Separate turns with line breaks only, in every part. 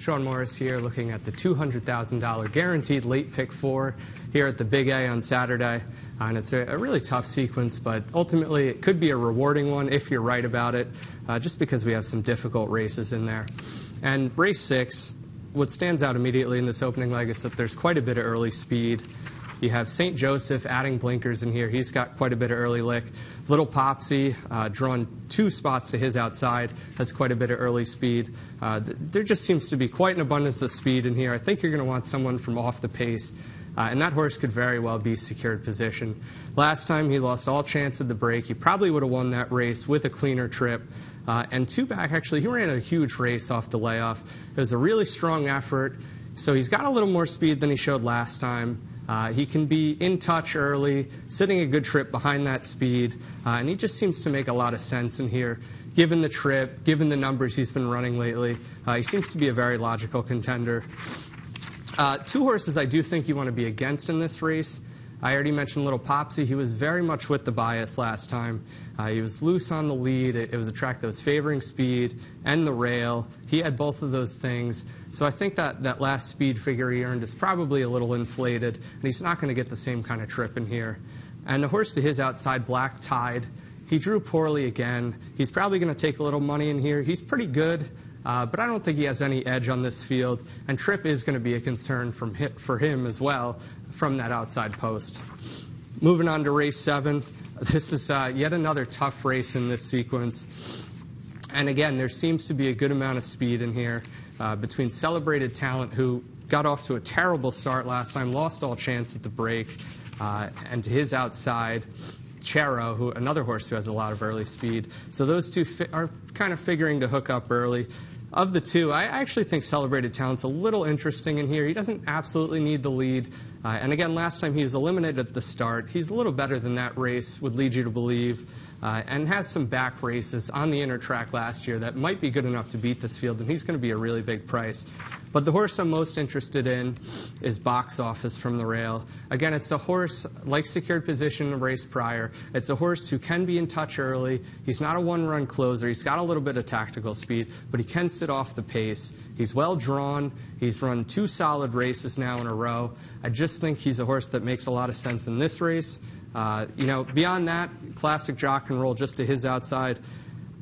Sean Morris here, looking at the $200,000 guaranteed late pick 4 here at the Big A on Saturday. And it's a really tough sequence, but ultimately it could be a rewarding one if you're right about it, just because we have some difficult races in there. And race 6, what stands out immediately in this opening leg is that there's quite a bit of early speed. You have St. Joseph adding blinkers in here. He's got quite a bit of early lick. Little Popsy, drawn 2 spots to his outside, has quite a bit of early speed. There just seems to be quite an abundance of speed in here. I think you're going to want someone from off the pace. And that horse could very well be secured position. Last time he lost all chance at the break. He probably would have won that race with a cleaner trip. And 2 back, actually, he ran a huge race off the layoff. It was a really strong effort. So he's got a little more speed than he showed last time. He can be in touch early, sitting a good trip behind that speed, and he just seems to make a lot of sense in here. Given the trip, given the numbers he's been running lately, he seems to be a very logical contender. 2 horses I do think you want to be against in this race. I already mentioned Little Popsy. He was very much with the bias last time. He was loose on the lead. It was a track that was favoring speed and the rail. He had both of those things. So I think that last speed figure he earned is probably a little inflated, and he's not going to get the same kind of trip in here. And the horse to his outside, Black Tide, he drew poorly again. He's probably going to take a little money in here. He's pretty good, but I don't think he has any edge on this field. And trip is going to be a concern for him as well from that outside post. Moving on to race 7. This is yet another tough race in this sequence. And again, there seems to be a good amount of speed in here between Celebrated Talent, who got off to a terrible start last time, lost all chance at the break, and to his outside, Chero, who another horse who has a lot of early speed. So those 2 are kind of figuring to hook up early. Of the 2, I actually think Celebrated Talent's a little interesting in here. He doesn't absolutely need the lead. And again, last time he was eliminated at the start. He's a little better than that race would lead you to believe, and has some back races on the inner track last year that might be good enough to beat this field, and he's going to be a really big price. But the horse I'm most interested in is Box Office from the rail. Again, it's a horse like secured position in the race prior. It's a horse who can be in touch early. He's not a one-run closer. He's got a little bit of tactical speed, but he can sit off the pace. He's well drawn. He's run 2 solid races now in a row. I just think he's a horse that makes a lot of sense in this race. Beyond that, classic jock and roll just to his outside.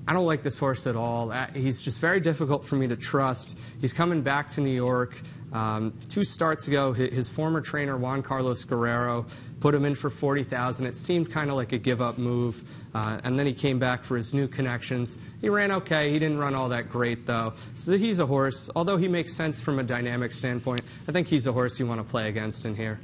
I don't like this horse at all. He's just very difficult for me to trust. He's coming back to New York. 2 starts ago, his former trainer, Juan Carlos Guerrero, put him in for $40,000. It seemed kind of like a give-up move. And then he came back for his new connections. He ran okay. He didn't run all that great, though. So he's a horse. Although he makes sense from a dynamic standpoint, I think he's a horse you want to play against in here.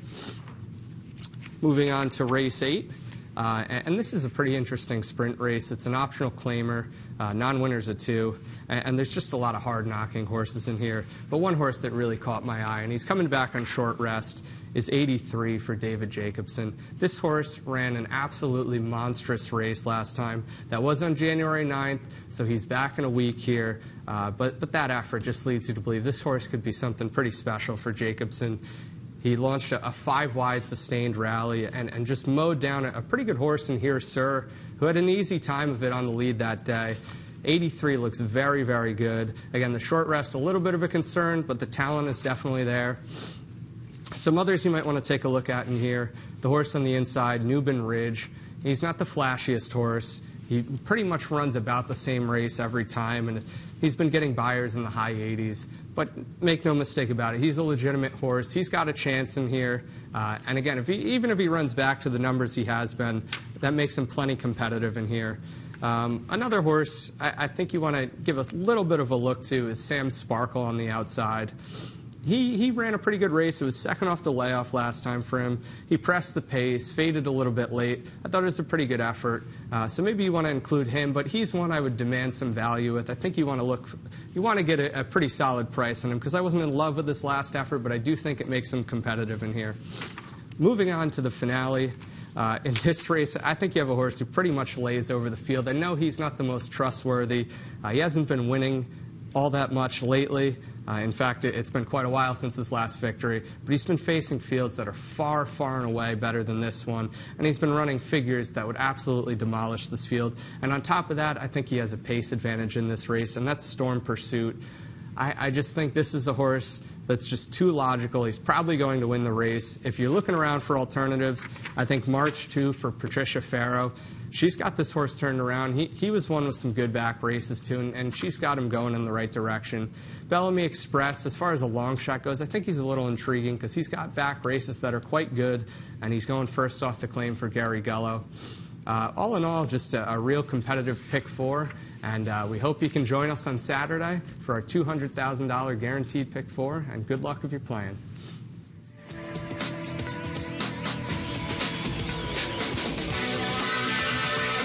Moving on to race 8. And this is a pretty interesting sprint race. It's an optional claimer, non-winners of 2. And there's just a lot of hard-knocking horses in here. But one horse that really caught my eye, and he's coming back on short rest, is 83 for David Jacobson. This horse ran an absolutely monstrous race last time. That was on January 9th, so he's back in a week here. But that effort just leads you to believe this horse could be something pretty special for Jacobson. He launched a 5-wide sustained rally and just mowed down a pretty good horse in Here Sir, who had an easy time of it on the lead that day. 83 looks very, very good. Again, the short rest, a little bit of a concern, but the talent is definitely there. Some others you might want to take a look at in here. The horse on the inside, Newbin Ridge. He's not the flashiest horse. He pretty much runs about the same race every time, and he's been getting buyers in the high 80s. But make no mistake about it, he's a legitimate horse. He's got a chance in here. And again, even if he runs back to the numbers he has been, that makes him plenty competitive in here. Another horse I think you want to give a little bit of a look to is Sam Sparkle on the outside. He ran a pretty good race. It was second off the layoff last time for him. He pressed the pace, faded a little bit late. I thought it was a pretty good effort. So maybe you want to include him, but he's one I would demand some value with. I think you want to get a pretty solid price on him, because I wasn't in love with this last effort, but I do think it makes him competitive in here. Moving on to the finale. In this race, I think you have a horse who pretty much lays over the field. I know he's not the most trustworthy. He hasn't been winning all that much lately. In fact, it's been quite a while since his last victory, but he's been facing fields that are far, far and away better than this one, and he's been running figures that would absolutely demolish this field. And on top of that, I think he has a pace advantage in this race, and that's Storm Pursuit. I just think this is a horse that's just too logical. He's probably going to win the race. If you're looking around for alternatives, I think March 2 for Patricia Farrow. She's got this horse turned around. He was one with some good back races, too, and she's got him going in the right direction. Bellamy Express, as far as a long shot goes, I think he's a little intriguing because he's got back races that are quite good, and he's going first off the claim for Gary Gello. All in all, just a real competitive pick 4, and we hope you can join us on Saturday for our $200,000 guaranteed pick 4, and good luck if you're playing.